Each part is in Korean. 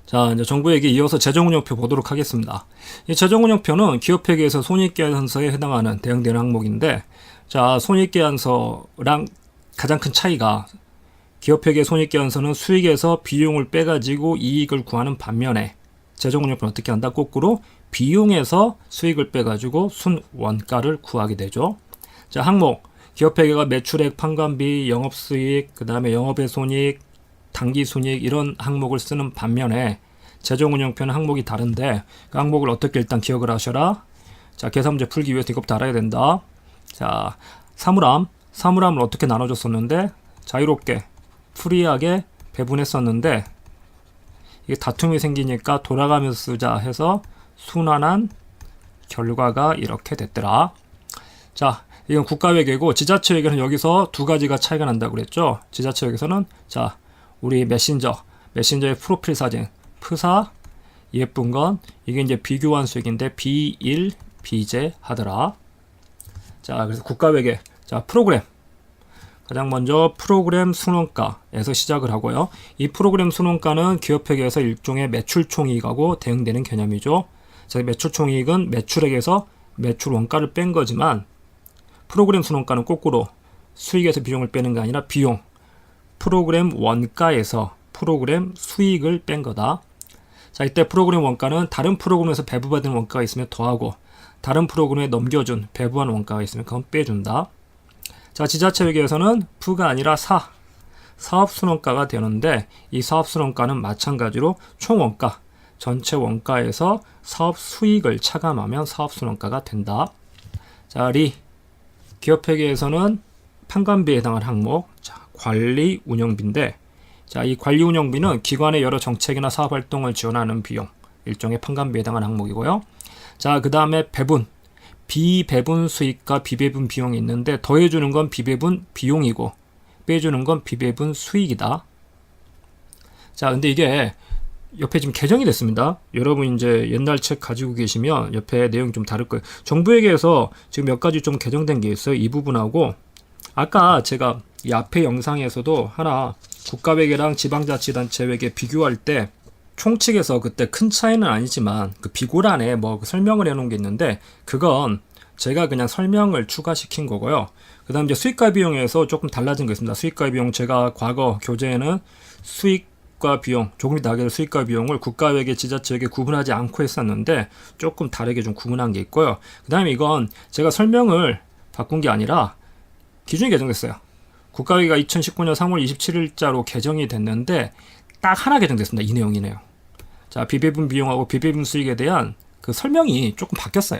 자, 이제 정부에게 이어서 재정운영표 보도록 하겠습니다. 이 재정운영표는 기업회계에서 손익계산서에 해당하는 대응되는 항목인데, 자, 손익계산서랑 가장 큰 차이가 기업회계 손익계산서는 수익에서 비용을 빼가지고 이익을 구하는 반면에 재정운영표는 어떻게 한다? 거꾸로 비용에서 수익을 빼가지고 순원가를 구하게 되죠. 자, 항목 기업회계가 매출액, 판관비, 영업수익, 그 다음에 영업의 손익, 당기순이익 이런 항목을 쓰는 반면에 재정운영표는 항목이 다른데 그 항목을 어떻게 일단 기억을 하셔라. 자, 계산문제 풀기 위해서 이것부터 알아야 된다. 자, 사물함을 어떻게 나눠줬었는데 자유롭게 프리하게 배분했었는데 이게 다툼이 생기니까 돌아가면서 쓰자 해서 순환한 결과가 이렇게 됐더라. 자, 이건 국가회계고 지자체회계는 여기서 두 가지가 차이가 난다고 그랬죠. 지자체회계에서는 자, 우리 메신저의 프로필 사진, 프사, 예쁜 건 이게 이제 비교환 수익인데 비일, 비제 하더라. 자, 그래서 국가회계, 자, 프로그램. 가장 먼저 프로그램 순원가에서 시작을 하고요. 이 프로그램 순원가는 기업회계에서 일종의 매출총이익하고 대응되는 개념이죠. 자, 매출총이익은 매출액에서 매출 원가를 뺀 거지만 프로그램 순원가는 거꾸로 수익에서 비용을 빼는 게 아니라 비용, 프로그램 원가에서 프로그램 수익을 뺀 거다. 자, 이때 프로그램 원가는 다른 프로그램에서 배부받은 원가가 있으면 더하고 다른 프로그램에 넘겨준 배부한 원가가 있으면 그건 빼준다. 자, 지자체회계에서는 F가 아니라 사업순원가가 되는데 이 사업순원가는 마찬가지로 총원가, 전체 원가에서 사업 수익을 차감하면 사업순원가가 된다. 자, 기업회계에서는 판관비에 해당하는 항목, 자, 관리운영비인데, 자, 이 관리운영비는 기관의 여러 정책이나 사업활동을 지원하는 비용, 일종의 판관비에 해당하는 항목이고요. 자, 그 다음에 배분, 비배분 수익과 비배분 비용이 있는데 더해주는 건 비배분 비용이고 빼주는 건 비배분 수익이다. 자, 근데 이게 옆에 지금 개정이 됐습니다. 여러분 이제 옛날 책 가지고 계시면 옆에 내용이 좀 다를 거예요. 정부회계에서 지금 몇 가지 좀 개정된 게 있어요. 이 부분하고 아까 제가 이 앞에 영상에서도 하나 국가회계랑 지방자치단체회계 비교할 때 총칙에서 그때 큰 차이는 아니지만 그 비고란에 뭐 설명을 해놓은 게 있는데 그건 제가 그냥 설명을 추가시킨 거고요. 그 다음 이제 수익과 비용에서 조금 달라진 거 있습니다. 수익과 비용 제가 과거 교재에는 수익과 비용 조금 다르게 수익과 비용을 국가회계, 지자체회계 구분하지 않고 했었는데 조금 다르게 좀 구분한 게 있고요. 그 다음에 이건 제가 설명을 바꾼 게 아니라 기준이 개정됐어요. 국가회계가 2019년 3월 27일자로 개정이 됐는데 딱 하나 개정됐습니다. 이 내용이네요. 자, 비배분 비용하고 비배분 수익에 대한 그 설명이 조금 바뀌었어요.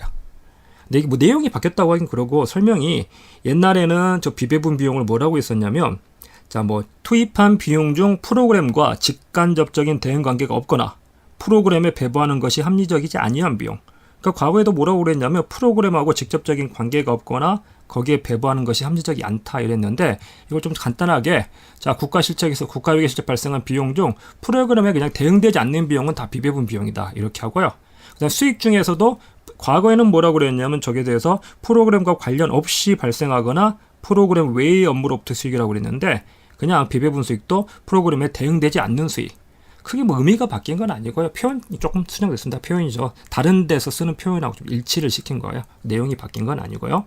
근데 이게 뭐 내용이 바뀌었다고 하긴 그러고 설명이 옛날에는 저 비배분 비용을 뭐라고 했었냐면 자, 뭐 투입한 비용 중 프로그램과 직간접적인 대응 관계가 없거나 프로그램에 배부하는 것이 합리적이지 아니한 비용. 그러니까 과거에도 뭐라고 그랬냐면 프로그램하고 직접적인 관계가 없거나 거기에 배부하는 것이 합리적이 않다 이랬는데 이걸 좀 간단하게 자, 국가실적에서 국가회계 실적 발생한 비용 중 프로그램에 그냥 대응되지 않는 비용은 다 비배분 비용이다 이렇게 하고요. 그다음 수익 중에서도 과거에는 뭐라고 그랬냐면 저기에 대해서 프로그램과 관련 없이 발생하거나 프로그램 외의 업무로부터 수익이라고 그랬는데 그냥 비배분 수익도 프로그램에 대응되지 않는 수익. 크게 뭐 의미가 바뀐 건 아니고요. 표현이 조금 수정됐습니다. 표현이죠. 다른 데서 쓰는 표현하고 좀 일치를 시킨 거예요. 내용이 바뀐 건 아니고요.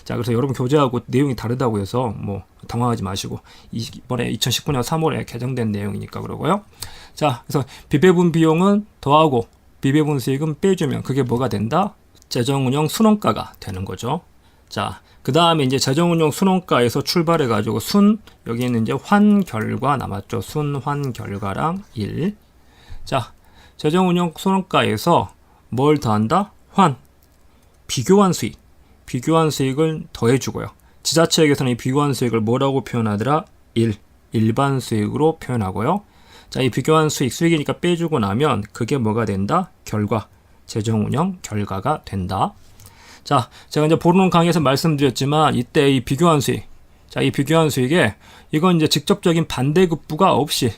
자, 그래서 여러분 교재하고 내용이 다르다고 해서 뭐 당황하지 마시고 이번에 2019년 3월에 개정된 내용이니까 그러고요. 자, 그래서 비배분 비용은 더하고 비배분 수익은 빼주면 그게 뭐가 된다? 재정운영 순원가가 되는 거죠. 자, 그 다음에 이제 재정운용 순원가에서 출발해가지고 여기는 이제 환결과 남았죠. 순환결과랑 1. 자, 재정운용 순원가에서 뭘 더한다? 비교환 수익. 비교환 수익을 더해주고요. 지자체에게서는 이 비교환 수익을 뭐라고 표현하더라? 일반 수익으로 표현하고요. 자, 이 비교환 수익이니까 빼주고 나면 그게 뭐가 된다? 재정운영 결과가 된다. 자, 제가 이제 보론 강의에서 말씀드렸지만 이때 이 비교환 수익, 자, 이 비교환 수익에 이건 이제 직접적인 반대급부가 없이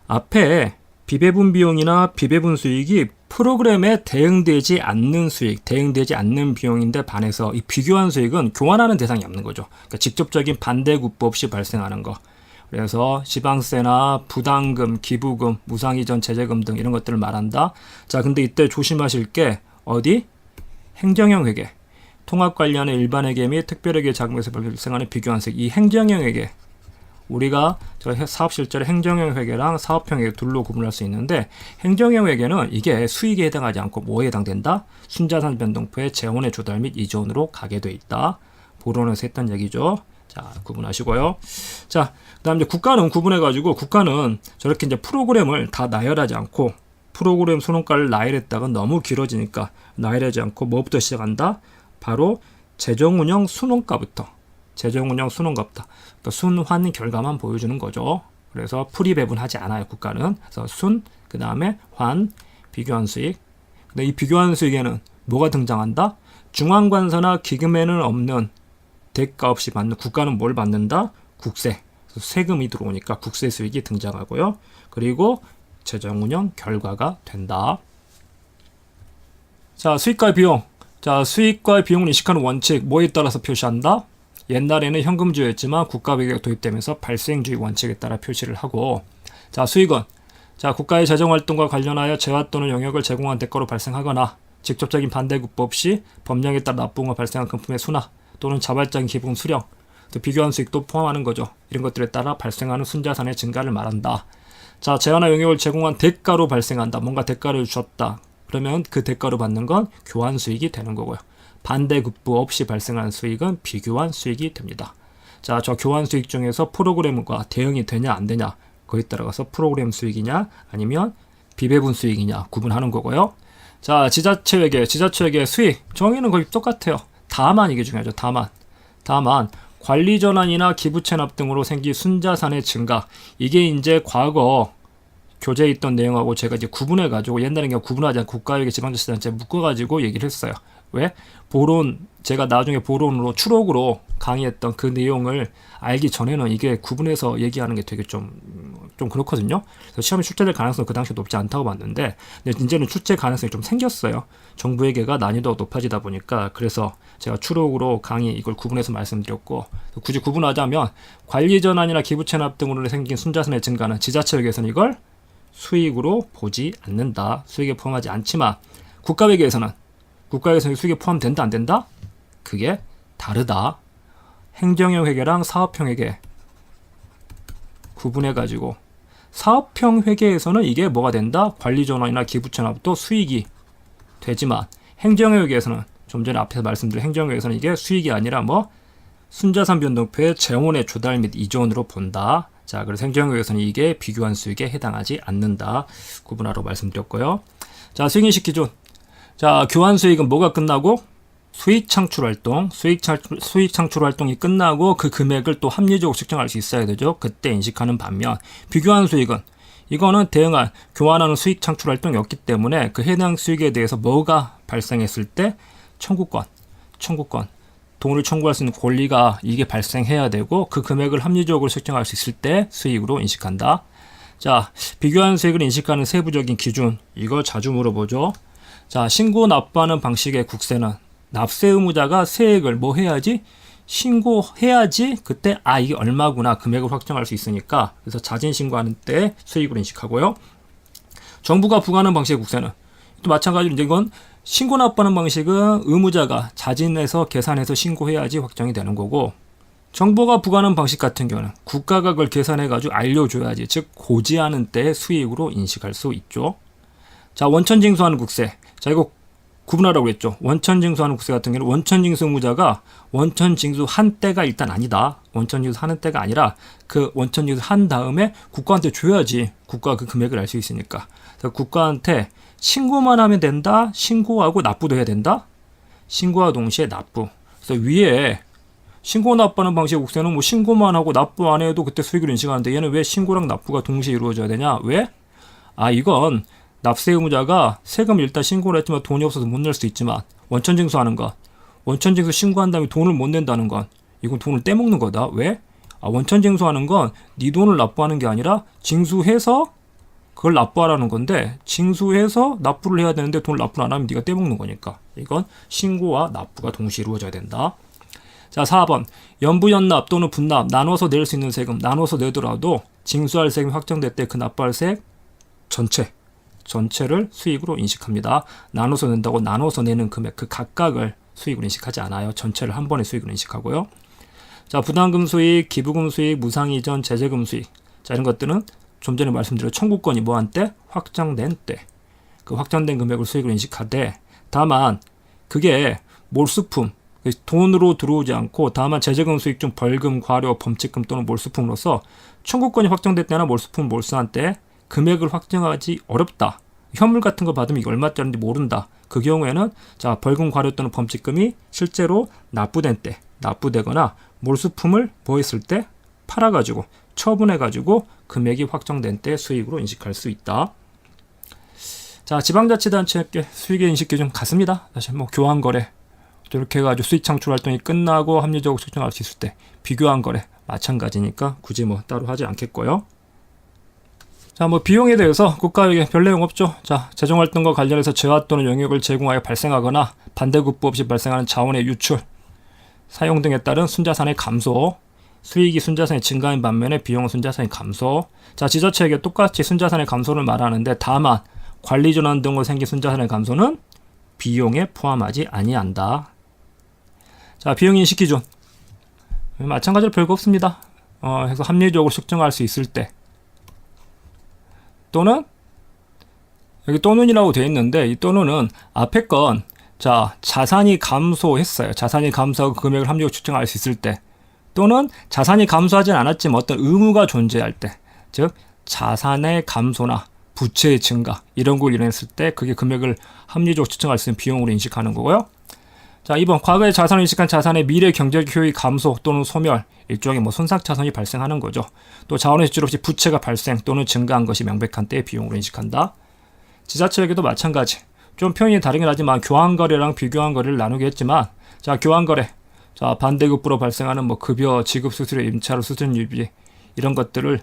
앞에 비배분 비용이나 비배분 수익이 프로그램에 대응되지 않는 수익, 대응되지 않는 비용인데 반해서 이 비교환 수익은 교환하는 대상이 없는 거죠. 그러니까 직접적인 반대급부 없이 발생하는 거. 그래서 지방세나 부담금, 기부금, 무상이전 제재금 등 이런 것들을 말한다. 자, 근데 이때 조심하실 게 어디? 행정형 회계. 통합 관련의 일반회계 및 특별회계 자금에서 발생하는 비교한 수익. 이 행정형 회계. 우리가 저 사업 실제로 행정형 회계랑 사업형 회계 둘로 구분할 수 있는데 행정형 회계는 이게 수익에 해당하지 않고 뭐에 해당된다? 순자산 변동표의 재원의 조달 및 이전으로 가게 돼 있다. 보론에서 했던 얘기죠. 자, 구분하시고요. 자, 그다음 이제 국가는 구분해가지고 국가는 저렇게 이제 프로그램을 다 나열하지 않고 프로그램 수능가를 나열했다가 너무 길어지니까 나열하지 않고 뭐부터 시작한다? 바로 재정운영 수능가부터. 재정운영 수능가부터. 그러니까 순환 결과만 보여주는 거죠. 그래서 풀이 배분하지 않아요, 국가는. 그래서 순, 그 다음에 환, 비교한 수익. 근데 이 비교한 수익에는 뭐가 등장한다? 중앙관서나 기금에는 없는 대가 없이 받는 국가는 뭘 받는다? 국세. 세금이 들어오니까 국세 수익이 등장하고요. 그리고 재정운영 결과가 된다. 자, 수익과 비용. 자, 수익과 비용을 인식하는 원칙 뭐에 따라서 표시한다? 옛날에는 현금주의였지만 국가회계가 도입되면서 발생주의 원칙에 따라 표시를 하고, 자, 수익은 자, 국가의 재정활동과 관련하여 재화 또는 영역을 제공한 대가로 발생하거나 직접적인 반대급부 없이 법령에 따라 납부금과 발생한 금품의 순화 또는 자발적인 기부금 수령, 또 비교한 수익도 포함하는 거죠. 이런 것들에 따라 발생하는 순자산의 증가를 말한다. 자, 재화나 영역을 제공한 대가로 발생한다. 뭔가 대가를 주었다. 그러면 그 대가로 받는 건 교환 수익이 되는 거고요. 반대급부 없이 발생하는 수익은 비교환 수익이 됩니다. 자, 저 교환 수익 중에서 프로그램과 대응이 되냐 안 되냐 거기에 따라서 프로그램 수익이냐 아니면 비배분 수익이냐 구분하는 거고요. 자, 지자체회계 수익 정의는 거의 똑같아요. 다만 이게 중요하죠. 다만 관리 전환이나 기부 체납 등으로 생긴 순자산의 증가, 이게 이제 과거 교재에 있던 내용하고 제가 이제 구분해가지고 옛날에 그냥 구분하지 않고 국가회계 지방자치단체 묶어가지고 얘기를 했어요. 왜? 제가 나중에 보론으로 추록으로 강의했던 그 내용을 알기 전에는 이게 구분해서 얘기하는 게 되게 좀 그렇거든요. 그래서 시험에 출제될 가능성은 그 당시에 높지 않다고 봤는데, 근데 이제는 출제 가능성이 좀 생겼어요. 정부회계가 난이도가 높아지다 보니까. 그래서 제가 추록으로 강의 이걸 구분해서 말씀드렸고, 굳이 구분하자면 관리 전환이나 기부 체납 등으로 생긴 순자산의 증가는 지자체회계에서는 이걸 수익으로 보지 않는다. 수익에 포함하지 않지만 국가회계에서는 수익에 포함된다 안 된다? 그게 다르다. 행정형 회계랑 사업형 회계 구분해가지고 사업형 회계에서는 이게 뭐가 된다? 관리 전환이나 기부 체납도 수익이 되지만 행정형 회계에서는 좀 전에 앞에서 말씀드린 행정형 회계에서는 이게 수익이 아니라 순자산 변동표의 재원의 조달 및 이전으로 본다. 자, 그래서 행정형 회계에서는 이게 비교한 수익에 해당하지 않는다. 구분하라고 말씀드렸고요. 자, 수익인식 기준. 자, 교환 수익은 뭐가 끝나고? 수익 창출 활동이 끝나고 그 금액을 또 합리적으로 측정할 수 있어야 되죠. 그때 인식하는 반면 비교한 수익은 이거는 대응한 교환하는 수익 창출 활동이 없기 때문에 그 해당 수익에 대해서 뭐가 발생했을 때 청구권 돈을 청구할 수 있는 권리가 이게 발생해야 되고 그 금액을 합리적으로 측정할 수 있을 때 수익으로 인식한다. 자, 비교한 수익을 인식하는 세부적인 기준, 이거 자주 물어보죠. 자, 신고 납부하는 방식의 국세는 납세 의무자가 세액을 뭐 해야지? 신고해야지 그때 이게 얼마구나 금액을 확정할 수 있으니까, 그래서 자진 신고하는 때 수익으로 인식하고요. 정부가 부과하는 방식의 국세는 또 마찬가지로 이제 이건 신고 납부하는 방식은 의무자가 자진해서 계산해서 신고해야지 확정이 되는 거고, 정부가 부과하는 방식 같은 경우는 국가가 그걸 계산해가지고 알려줘야지, 즉 고지하는 때 수익으로 인식할 수 있죠. 자, 원천징수하는 국세. 자, 이거 구분하라고 했죠. 원천징수하는 국세 같은 경우는 원천징수 의무자가 원천징수한 때가 일단 아니다. 원천징수하는 때가 아니라 그 원천징수한 다음에 국가한테 줘야지 국가가 그 금액을 알 수 있으니까. 그래서 국가한테 신고만 하면 된다. 신고하고 납부도 해야 된다. 신고와 동시에 납부. 그래서 위에 신고 납부하는 방식의 국세는 신고만 하고 납부 안 해도 그때 수익을 인식하는데 얘는 왜 신고랑 납부가 동시에 이루어져야 되냐? 왜? 이건 납세 의무자가 세금을 일단 신고를 했지만 돈이 없어서 못 낼 수 있지만 원천징수하는 것, 원천징수 신고한 다음에 돈을 못 낸다는 건 이건 돈을 떼먹는 거다. 왜? 원천징수하는 건 네 돈을 납부하는 게 아니라 징수해서 그걸 납부하라는 건데, 징수해서 납부를 해야 되는데 돈을 납부를 안 하면 네가 떼먹는 거니까 이건 신고와 납부가 동시에 이루어져야 된다. 자, 4번. 연부연납 또는 분납, 나눠서 낼 수 있는 세금, 나눠서 내더라도 징수할 세금이 확정될 때 그 납부할 세액 전체를 수익으로 인식합니다. 나눠서 낸다고 나눠서 내는 금액, 그 각각을 수익으로 인식하지 않아요. 전체를 한 번에 수익으로 인식하고요. 자, 부담금 수익, 기부금 수익, 무상이전, 제재금 수익. 자, 이런 것들은 좀 전에 말씀드린 청구권이 뭐한 때? 확정된 때. 그 확정된 금액을 수익으로 인식하되, 다만 그게 몰수품, 돈으로 들어오지 않고 다만 제재금 수익 중 벌금, 과료, 범칙금 또는 몰수품으로서 청구권이 확정될 때나 몰수품 몰수한 때 금액을 확정하기 어렵다. 현물 같은 거 받으면 이게 얼마짜리인지 모른다. 그 경우에는 자, 벌금, 과료 또는 범칙금이 실제로 납부된 때, 납부되거나 몰수품을 뭐 했을 때 팔아가지고 처분해가지고 금액이 확정된 때 수익으로 인식할 수 있다. 자, 지방자치단체의 수익의 인식 기준 같습니다. 사실 뭐 교환거래 이렇게 해가지고 수익 창출 활동이 끝나고 합리적으로 측정할 수 있을 때 비교한 거래 마찬가지니까 굳이 뭐 따로 하지 않겠고요. 자, 뭐 비용에 대해서 국가에게 별 내용 없죠. 자, 재정활동과 관련해서 재화 또는 영역을 제공하여 발생하거나 반대급부 없이 발생하는 자원의 유출, 사용 등에 따른 순자산의 감소, 수익이 순자산이 증가한 반면에 비용은 순자산이 감소. 자, 지자체에게 똑같이 순자산의 감소를 말하는데 다만 관리전환 등으로 생긴 순자산의 감소는 비용에 포함하지 아니한다. 자, 비용 인식 기준 마찬가지로 별거 없습니다. 해서 합리적으로 측정할 수 있을 때 또는 여기 또는이라고 되어 있는데 이 또는은 앞에 건 자, 자산이 감소했어요. 자산이 감소하고 금액을 합리적으로 측정할 수 있을 때 또는 자산이 감소하진 않았지만 어떤 의무가 존재할 때, 즉 자산의 감소나 부채의 증가 이런 걸 일어났을 때 그게 금액을 합리적으로 측정할 수 있는 비용으로 인식하는 거고요. 자, 2번 과거에 자산을 인식한 자산의 미래 경제적 효익 감소 또는 소멸, 일종의 뭐 손상차손이 발생하는 거죠. 또 자원의 지출 없이 부채가 발생 또는 증가한 것이 명백한 때의 비용으로 인식한다. 지자체에게도 마찬가지. 좀 표현이 다르긴 하지만 교환거래랑 비교환거래를 나누게 했지만, 자, 교환거래, 자, 반대급부로 발생하는 뭐 급여, 지급 수수료, 임차료, 수수료 유비 이런 것들을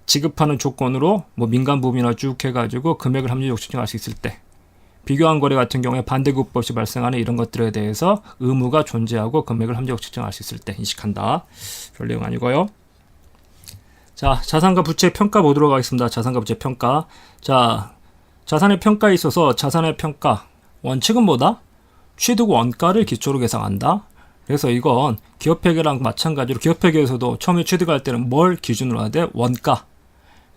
지급하는 조건으로 뭐 민간부문이나 쭉 해가지고 금액을 합리적으로 측정할 수 있을 때, 비교한 거래 같은 경우에 반대급부 없이 발생하는 이런 것들에 대해서 의무가 존재하고 금액을 합리적으로 측정할 수 있을 때 인식한다. 별 내용 아니고요. 자, 자산과 부채 평가 보도록 하겠습니다. 자산과 부채 평가. 자, 자산의 평가에 있어서 자산의 평가 원칙은 뭐다? 취득 원가를 기초로 계산한다. 그래서 이건 기업회계랑 마찬가지로 기업회계에서도 처음에 취득할 때는 뭘 기준으로 하되 원가.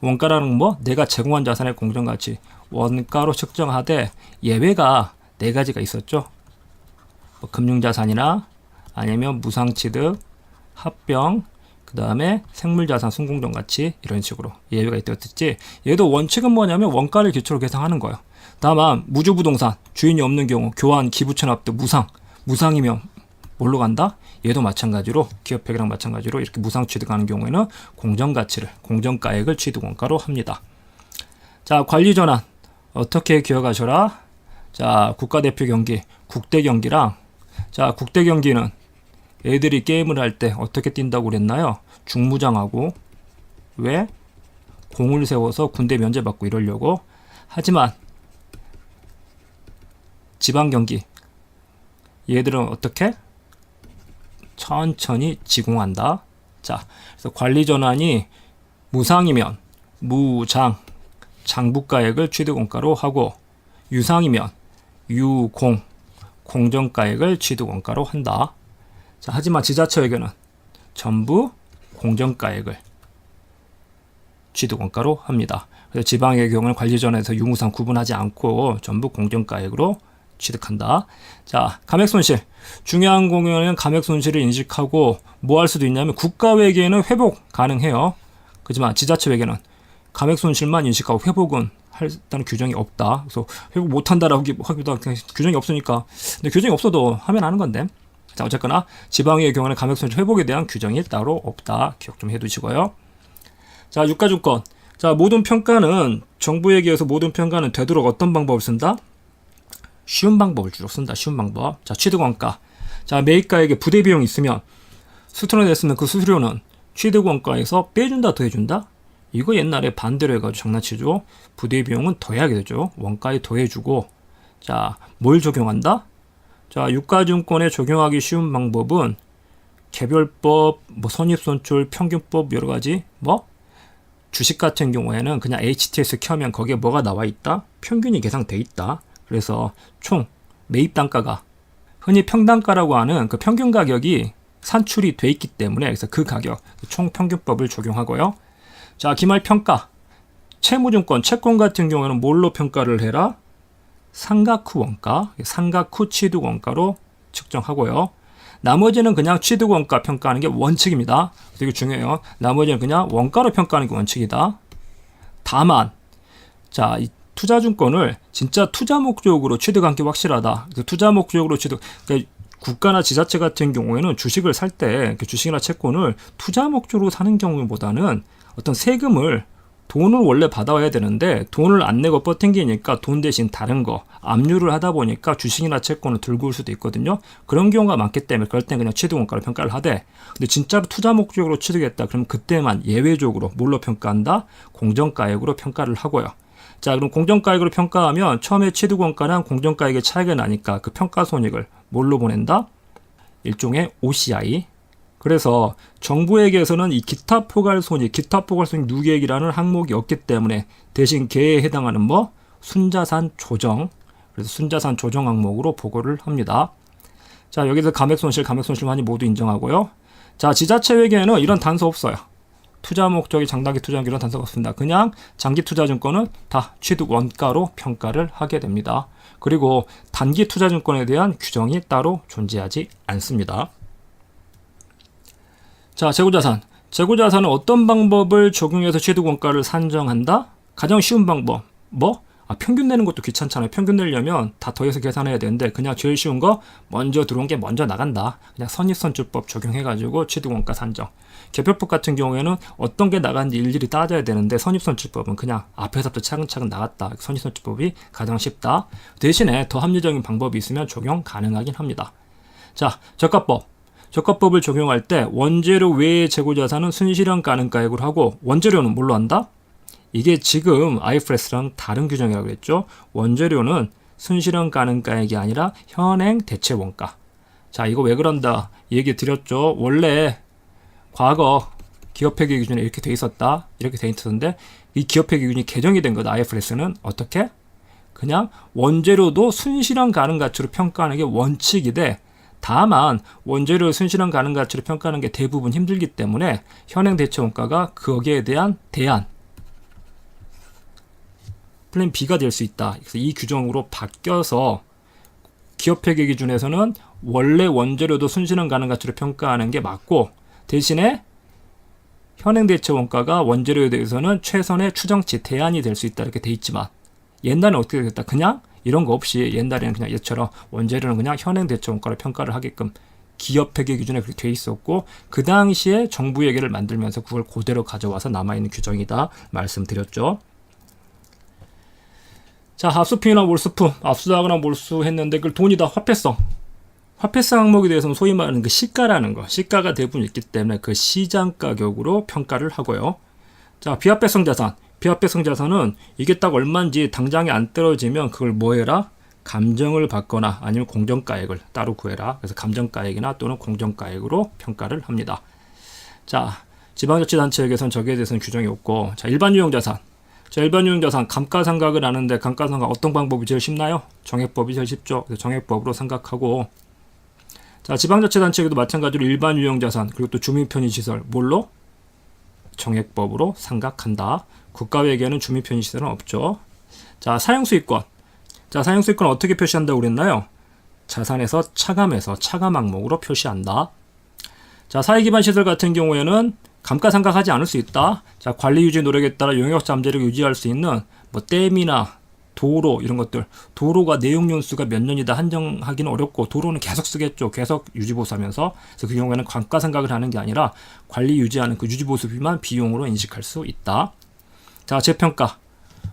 원가라는 건 뭐? 내가 제공한 자산의 공정가치 원가로 측정하되 예외가 4가지가 있었죠. 뭐 금융자산이나 아니면 무상취득, 합병, 그 다음에 생물자산, 순공정가치 이런 식으로 예외가 있었지. 얘도 원칙은 뭐냐면 원가를 기초로 계산하는 거예요. 다만 무주부동산, 주인이 없는 경우 교환, 기부채납 등 무상이면 뭘로 간다? 얘도 마찬가지로 기업회계랑 마찬가지로 이렇게 무상 취득하는 경우에는 공정가액을 취득원가로 합니다. 자, 관리전환 어떻게 기억하셔라? 자, 국가대표 경기, 국대 경기랑 자, 국대 경기는 애들이 게임을 할 때 어떻게 뛴다고 그랬나요? 중무장하고 왜? 공을 세워서 군대 면제받고 이러려고. 하지만 지방 경기 얘들은 어떻게? 천천히 지공한다. 자, 그래서 관리 전환이 무상이면 무장, 장부가액을 취득원가로 하고 유상이면 유공, 공정가액을 취득원가로 한다. 자, 하지만 지자체에게는 전부 공정가액을 취득원가로 합니다. 그래서 지방의 경우는 관리전환에서 유무상 구분하지 않고 전부 공정가액으로 취득한다. 자, 감액손실. 중요한 경우에는 감액손실을 인식하고 뭐 할 수도 있냐면 국가회계는 회복 가능해요. 그렇지만 지자체회계는 감액손실만 인식하고 회복은 할다는 규정이 없다. 그래서 회복 못한다라고 하기도 하고 규정이 없으니까. 근데 규정이 없어도 하면 하는 건데. 자, 어쨌거나 지방의 경우는 감액손실 회복에 대한 규정이 따로 없다. 기억 좀 해두시고요. 자, 유가증권. 자, 모든 평가는 정부에게 의해서 모든 평가는 되도록 어떤 방법을 쓴다? 쉬운 방법을 주로 쓴다. 쉬운 방법. 자, 취득원가. 자, 매입가액에 부대 비용이 있으면 수수료 냈으면 그 수수료는 취득원가에서 빼준다, 더해준다? 이거 옛날에 반대로 해가지고 장난치죠. 부대 비용은 더해하게 되죠. 원가에 더해주고. 자, 뭘 적용한다? 자, 유가증권에 적용하기 쉬운 방법은 개별법, 뭐 선입선출, 평균법 여러 가지 뭐 주식 같은 경우에는 그냥 HTS 켜면 거기에 뭐가 나와 있다? 평균이 계산돼 있다. 그래서 총 매입 단가가 흔히 평단가라고 하는 그 평균 가격이 산출이 돼 있기 때문에 그래서 그 가격 총 평균법을 적용하고요. 자, 기말 평가. 채무증권, 채권 같은 경우에는 뭘로 평가를 해라? 상각 후 원가, 상각 후 취득 원가로 측정하고요. 나머지는 그냥 취득 원가 평가하는 게 원칙입니다. 되게 중요해요. 나머지는 그냥 원가로 평가하는 게 원칙이다. 다만, 자, 이 투자증권을 진짜 투자 목적으로 취득한 게 확실하다. 투자 목적으로 취득, 그러니까 국가나 지자체 같은 경우에는 주식을 살 때 주식이나 채권을 투자 목적으로 사는 경우보다는 어떤 세금을 돈을 원래 받아와야 되는데 돈을 안 내고 버팅기니까 돈 대신 다른 거 압류를 하다 보니까 주식이나 채권을 들고 올 수도 있거든요. 그런 경우가 많기 때문에 그럴 땐 그냥 취득원가로 평가를 하되, 근데 진짜로 투자 목적으로 취득했다 그러면 그때만 예외적으로 뭘로 평가한다? 공정가액으로 평가를 하고요. 자, 그럼 공정가액으로 평가하면 처음에 취득원가랑 공정가액의 차이가 나니까 그 평가손익을 뭘로 보낸다? 일종의 OCI. 그래서 정부에게서는 이 기타 포괄손익 누계액이라는 항목이 없기 때문에 대신 걔에 해당하는 뭐 순자산 조정, 그래서 순자산 조정 항목으로 보고를 합니다. 자, 여기서 감액손실 많이 모두 인정하고요. 자, 지자체에게는 이런 단서 없어요. 투자 목적이 장단기 투자한 이런 단서가 없습니다. 그냥 장기 투자증권은 다 취득 원가로 평가를 하게 됩니다. 그리고 단기 투자증권에 대한 규정이 따로 존재하지 않습니다. 자, 재고자산. 재고자산은 어떤 방법을 적용해서 취득 원가를 산정한다? 가장 쉬운 방법. 뭐? 평균 내는 것도 귀찮잖아요. 평균 내려면 다 더해서 계산해야 되는데 그냥 제일 쉬운 거 먼저 들어온 게 먼저 나간다. 그냥 선입선출법 적용해가지고 취득 원가 산정. 개별법 같은 경우에는 어떤 게 나갔는지 일일이 따져야 되는데 선입선출법은 그냥 앞에서부터 차근차근 나갔다. 선입선출법이 가장 쉽다. 대신에 더 합리적인 방법이 있으면 적용 가능하긴 합니다. 자, 저가법. 저가법을 적용할 때 원재료 외의 재고자산은 순실현 가능가액으로 하고 원재료는 뭘로 한다? 이게 지금 IFRS랑 다른 규정이라고 했죠. 원재료는 순실현 가능가액이 아니라 현행 대체 원가. 자, 이거 왜 그런다 얘기 드렸죠. 원래 과거 기업회계 기준에 이렇게 돼 있었다. 이렇게 돼 있었는데 이 기업회계 기준이 개정이 된 것 IFRS는 어떻게? 그냥 원재료도 순실현 가능 가치로 평가하는 게 원칙이 돼. 다만 원재료 순실현 가능 가치로 평가하는 게 대부분 힘들기 때문에 현행 대체 원가가 거기에 대한 대안 플랜 B가 될 수 있다. 그래서 이 규정으로 바뀌어서 기업회계 기준에서는 원래 원재료도 순실현 가능 가치로 평가하는 게 맞고 대신에 현행 대체 원가가 원재료에 대해서는 최선의 추정치 대안이 될 수 있다 이렇게 돼 있지만 옛날에는 어떻게 됐다? 그냥 이런 거 없이 옛날에는 그냥 얘처럼 원재료는 그냥 현행 대체 원가로 평가를 하게끔 기업회계 기준에 그렇게 돼 있었고 그 당시에 정부회계를 만들면서 그걸 그대로 가져와서 남아있는 규정이다 말씀드렸죠. 자, 압수품이나 몰수품, 압수하거나 몰수했는데 그걸 돈이다 화폐성. 화폐성 항목에 대해서는 소위 말하는 그 시가라는 거, 시가가 대부분 있기 때문에 그 시장 가격으로 평가를 하고요. 자, 비화폐성 자산. 비화폐성 자산은 이게 딱 얼마인지 당장에 안 떨어지면 그걸 뭐 해라? 감정을 받거나 아니면 공정가액을 따로 구해라. 그래서 감정가액이나 또는 공정가액으로 평가를 합니다. 자, 지방자치단체에게서는 저기에 대해서는 규정이 없고, 자, 일반유형자산. 자, 일반유형자산 감가상각을 하는데 감가상각 어떤 방법이 제일 쉽나요? 정액법이 제일 쉽죠. 그래서 정액법으로 생각하고, 자, 지방자치단체에도 마찬가지로 일반유형자산 그리고 또 주민편의시설 뭘로? 정액법으로 생각한다. 국가회계는 주민편의시설은 없죠. 자, 사용수익권. 자, 사용수익권 어떻게 표시한다고 그랬나요? 자산에서 차감해서 차감 항목으로 표시한다. 자, 사회기반시설 같은 경우에는 감가상각하지 않을 수 있다. 자, 관리유지 노력에 따라 용역 잠재력을 유지할 수 있는 뭐 댐이나 도로 이런 것들, 도로가 내용연수가 몇 년이다 한정하기는 어렵고 도로는 계속 쓰겠죠. 계속 유지보수하면서. 그래서 그 경우에는 감가상각을 하는 게 아니라 관리 유지하는 그 유지보수비만 비용으로 인식할 수 있다. 자, 재평가.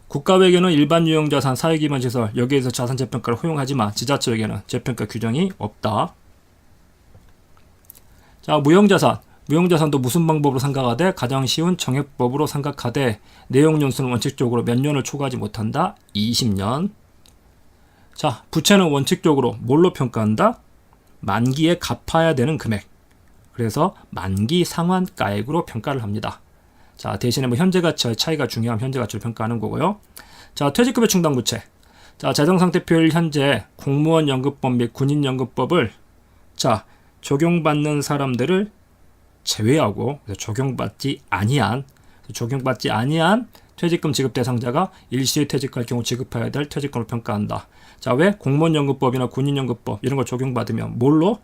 국가회계는 일반 유형자산, 사회기반시설 여기에서 자산 재평가를 허용하지만 지자체에게는 재평가 규정이 없다. 자, 무형자산. 무형자산도 무슨 방법으로 생각하되 가장 쉬운 정액법으로 생각하되 내용연수는 원칙적으로 몇 년을 초과하지 못한다? 20년. 자, 부채는 원칙적으로 뭘로 평가한다? 만기에 갚아야 되는 금액. 그래서 만기 상환가액으로 평가를 합니다. 자, 대신에 뭐 현재 가치와의 차이가 중요하면 현재 가치를 평가하는 거고요. 자, 퇴직급여 충당 부채. 자, 재정상태표일 현재 공무원 연금법 및 군인 연금법을 자, 적용받는 사람들을 제외하고 적용받지 아니한 퇴직금 지급 대상자가 일시에 퇴직할 경우 지급해야 될 퇴직금을 평가한다. 자, 왜? 공무원연금법이나 군인연금법 이런 걸 적용받으면 뭘로?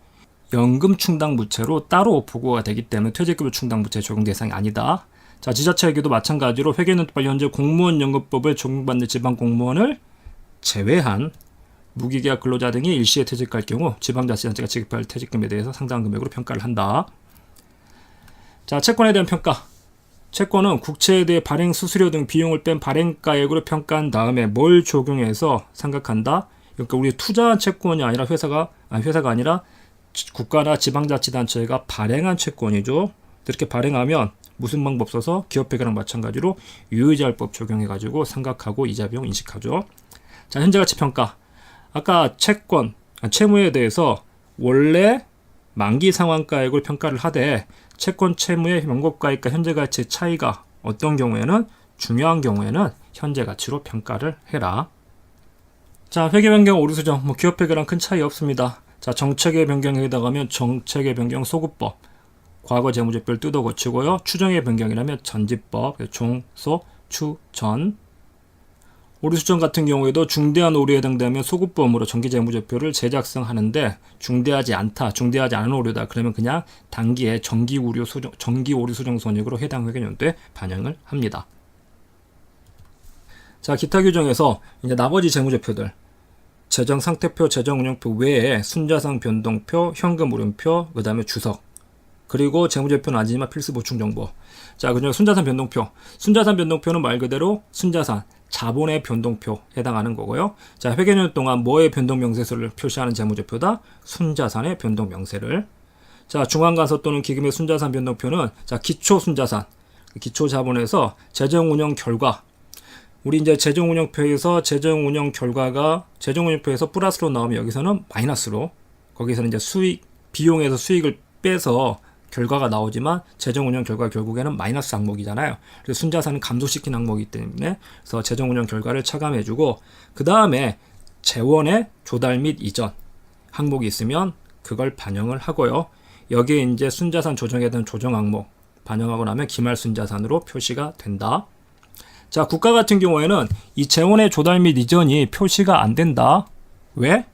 연금 충당 부채로 따로 보고가 되기 때문에 퇴직급여 충당 부채 적용 대상이 아니다. 자, 지자체에게도 마찬가지로 회계연도법 현재 공무원연금법을 적용받는 지방 공무원을 제외한 무기계약 근로자 등이 일시에 퇴직할 경우 지방자치단체가 지급할 퇴직금에 대해서 상당한 금액으로 평가를 한다. 자, 채권에 대한 평가. 채권은 국채에 대해 발행 수수료 등 비용을 뺀 발행가액으로 평가한 다음에 뭘 적용해서 생각한다? 그러니까 우리 투자한 채권이 아니라 회사가 아니라 국가나 지방자치단체가 발행한 채권이죠. 이렇게 발행하면 무슨 방법 써서 기업회계랑 마찬가지로 유의자율법 적용해가지고 생각하고 이자 비용 인식하죠. 자, 현재가치 평가. 아까 채무에 대해서 원래 만기 상환가액을 평가를 하되 채권 채무의 명목가액과 현재가치의 차이가 어떤 경우에는 중요한 경우에는 현재가치로 평가를 해라. 자, 회계 변경 오류 수정 기업 회계랑 큰 차이 없습니다. 자, 정책의 변경에 해당하면 정책의 변경 소급법 과거 재무제표를 뜯어 고치고요. 추정의 변경이라면 전지법 종, 소, 추, 전. 오류 수정 같은 경우에도 중대한 오류에 해당되면 소급범으로 정기재무제표를 재작성하는데 중대하지 않은 오류다. 그러면 그냥 단기에 정기 오류 수정 손익으로 해당 회계연도에 반영을 합니다. 자, 기타 규정에서 이제 나머지 재무제표들 재정상태표, 재정운영표 외에 순자산 변동표, 현금 오름표, 그 다음에 주석 그리고 재무제표는 아니지만 필수 보충 정보. 자, 그중에 순자산 변동표는 말 그대로 순자산 자본의 변동표 해당하는 거고요. 자, 회계년 동안 뭐의 변동 명세서를 표시하는 재무제표다? 순자산의 변동 명세를. 자, 중앙간서 또는 기금의 순자산 변동표는 자, 기초 순자산, 기초 자본에서 재정 운영 결과. 우리 이제 재정 운영표에서 재정운영표에서 플러스로 나오면 여기서는 마이너스로. 거기서는 이제 비용에서 수익을 빼서 결과가 나오지만 재정운영 결과 결국에는 마이너스 항목이잖아요. 그래서 순자산은 감소시킨 항목이기 때문에 그래서 재정운영 결과를 차감해주고 그 다음에 재원의 조달 및 이전 항목이 있으면 그걸 반영을 하고요. 여기에 이제 순자산 조정에 대한 조정 항목 반영하고 나면 기말 순자산으로 표시가 된다. 자, 국가 같은 경우에는 이 재원의 조달 및 이전이 표시가 안 된다. 왜?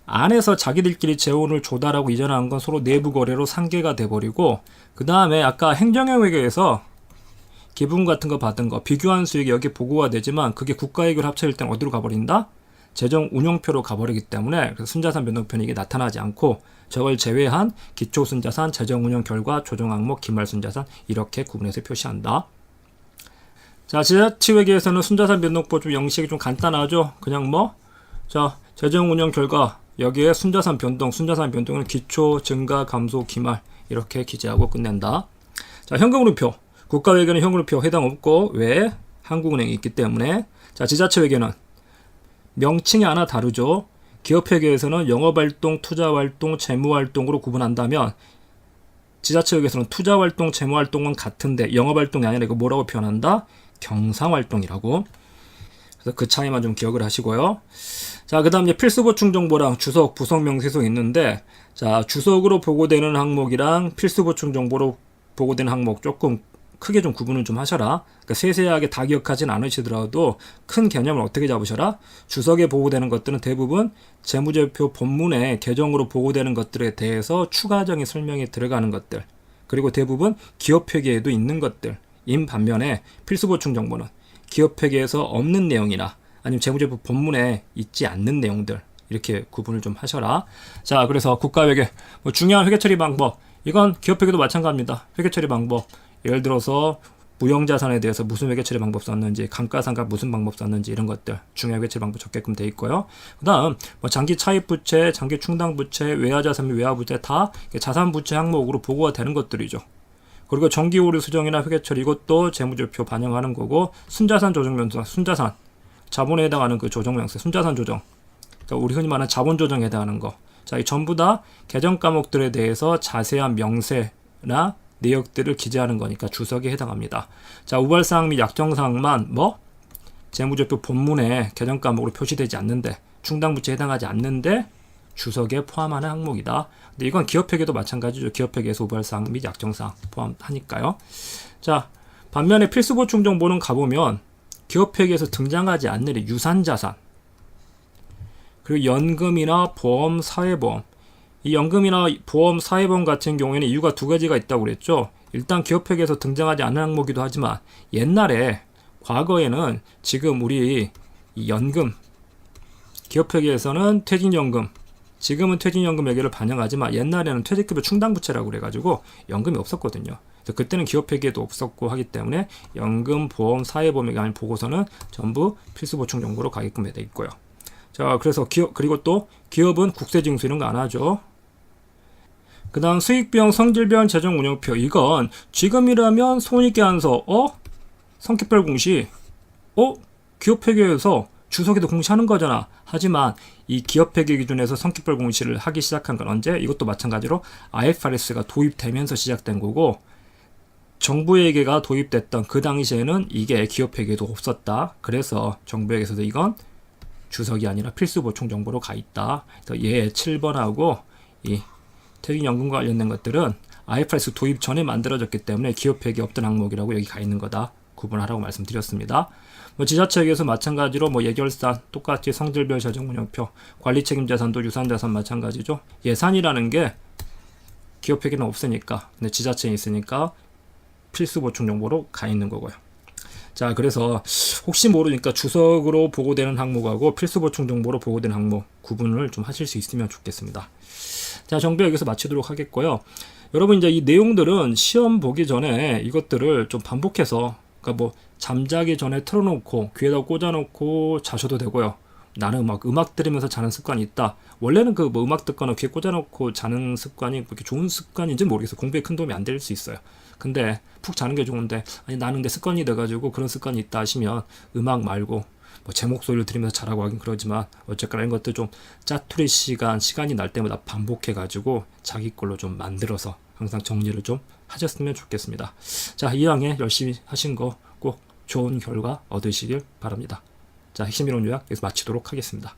안에서 자기들끼리 재원을 조달하고 이전하는 건 서로 내부 거래로 상계가 돼버리고 그 다음에 아까 행정회계에서 기분 같은 거 받은 거 비교한 수익이 여기 보고가 되지만 그게 국가이익을 합쳐질 땐 어디로 가버린다? 재정 운용표로 가버리기 때문에 그래서 순자산 변동표는 이게 나타나지 않고 저걸 제외한 기초 순자산, 재정 운용 결과, 조정 항목, 기말 순자산 이렇게 구분해서 표시한다. 자, 지자체회계에서는 순자산 변동표 좀 형식이 좀 간단하죠. 그냥 자, 재정 운용 결과 여기에 순자산 변동은 기초, 증가, 감소, 기말 이렇게 기재하고 끝낸다. 자, 현금흐름표. 국가회계는 현금흐름표 해당 없고 왜? 한국은행이 있기 때문에. 자, 지자체회계는 명칭이 하나 다르죠. 기업회계에서는 영업활동, 투자활동, 재무활동으로 구분한다면 지자체회계에서는 투자활동, 재무활동은 같은데 영업활동이 아니라 이거 뭐라고 표현한다? 경상활동이라고. 그래서 그 차이만 좀 기억을 하시고요. 자, 그 다음 이제 필수보충 정보랑 주석, 부석 명세서 있는데 자, 주석으로 보고되는 항목이랑 필수보충 정보로 보고되는 항목 조금 크게 좀 구분을 좀 하셔라. 그러니까 세세하게 다 기억하진 않으시더라도 큰 개념을 어떻게 잡으셔라. 주석에 보고되는 것들은 대부분 재무제표 본문에 계정으로 보고되는 것들에 대해서 추가적인 설명이 들어가는 것들 그리고 대부분 기업회계에도 있는 것들인 반면에 필수보충 정보는 기업회계에서 없는 내용이나 아니면 재무제표 본문에 있지 않는 내용들 이렇게 구분을 좀 하셔라. 자, 그래서 국가회계 중요한 회계처리 방법 이건 기업회계도 마찬가지입니다. 회계처리 방법 예를 들어서 무형자산에 대해서 무슨 회계처리 방법 썼는지 감가상각 무슨 방법 썼는지 이런 것들 중요한 회계처리 방법 적게끔 돼 있고요. 그 다음 장기 차입부채, 장기 충당부채, 외화자산 및 외화부채 다 자산부채 항목으로 보고가 되는 것들이죠. 그리고 정기오류 수정이나 회계처리 이것도 재무제표 반영하는 거고 순자산 조정명세, 순자산 자본에 해당하는 그 조정명세, 순자산 조정 그러니까 우리 흔히 말하는 자본조정에 해당하는 거 자, 이 전부 다 개정 과목들에 대해서 자세한 명세나 내역들을 기재하는 거니까 주석에 해당합니다. 자, 우발사항 및 약정사항만 재무제표 본문에 개정 과목으로 표시되지 않는데, 충당부채에 해당하지 않는데 주석에 포함하는 항목이다. 근데 이건 기업회계도 마찬가지죠. 기업회계에서 우발사항 및 약정사항 포함하니까요. 자, 반면에 필수보충 정보는 가보면 기업회계에서 등장하지 않는 유산자산, 그리고 연금이나 보험, 사회보험. 이 연금이나 보험, 사회보험 같은 경우에는 이유가 두 가지가 있다고 그랬죠. 일단 기업회계에서 등장하지 않은 항목이기도 하지만 옛날에 과거에는 지금 우리 이 연금, 기업회계에서는 퇴직연금, 지금은 퇴직연금 매개를 반영하지만 옛날에는 퇴직급여 충당부채라고 그래가지고 연금이 없었거든요. 그래서 그때는 기업회계도 없었고 하기 때문에 연금, 보험, 사회보험에 관한 보고서는 전부 필수보충 정보로 가게끔 돼 있고요. 자, 그래서 그리고 또 기업은 국세징수 이런 거 안 하죠. 그 다음 수익비용, 성질별, 재정운영표. 이건 지금이라면 손익계산서, 성격별 공시, 기업회계에서 주석에도 공시하는 거잖아. 하지만 이 기업회계 기준에서 성격별 공시를 하기 시작한 건 언제? 이것도 마찬가지로 IFRS가 도입되면서 시작된 거고, 정부회계가 도입됐던 그 당시에는 이게 기업회계도 없었다. 그래서 정부회계에서도 이건 주석이 아니라 필수보충 정보로 가 있다. 그래서 얘 7번하고 이 퇴직연금과 관련된 것들은 IFRS 도입 전에 만들어졌기 때문에 기업회계 없던 항목이라고 여기 가 있는 거다. 구분하라고 말씀드렸습니다. 지자체에서 마찬가지로 예결산 똑같이 성질별 재정운영표, 관리책임자산도 유산자산 마찬가지죠. 예산이라는 게 기업회계는 없으니까, 근데 지자체에 있으니까 필수보충 정보로 가 있는 거고요. 자, 그래서 혹시 모르니까 주석으로 보고되는 항목하고 필수보충 정보로 보고되는 항목 구분을 좀 하실 수 있으면 좋겠습니다. 자, 정비 여기서 마치도록 하겠고요. 여러분 이제 이 내용들은 시험 보기 전에 이것들을 좀 반복해서, 그러니까 잠자기 전에 틀어놓고 귀에다 꽂아놓고 자셔도 되고요. 나는 음악 들으면서 자는 습관이 있다. 원래는 음악 듣거나 귀에 꽂아놓고 자는 습관이 그렇게 좋은 습관인지 모르겠어요. 공부에 큰 도움이 안 될 수 있어요. 근데 푹 자는 게 좋은데, 아니 나는 근데 습관이 돼가지고 그런 습관이 있다 하시면 음악 말고 제 목소리를 들으면서 자라고 하긴 그러지만 어쨌거나 이런 것들 좀 짜투리 시간이 날 때마다 반복해가지고 자기 걸로 좀 만들어서 항상 정리를 좀 하셨으면 좋겠습니다. 자, 2학년 열심히 하신 거 꼭 좋은 결과 얻으시길 바랍니다. 자, 핵심 이론 요약 여기서 마치도록 하겠습니다.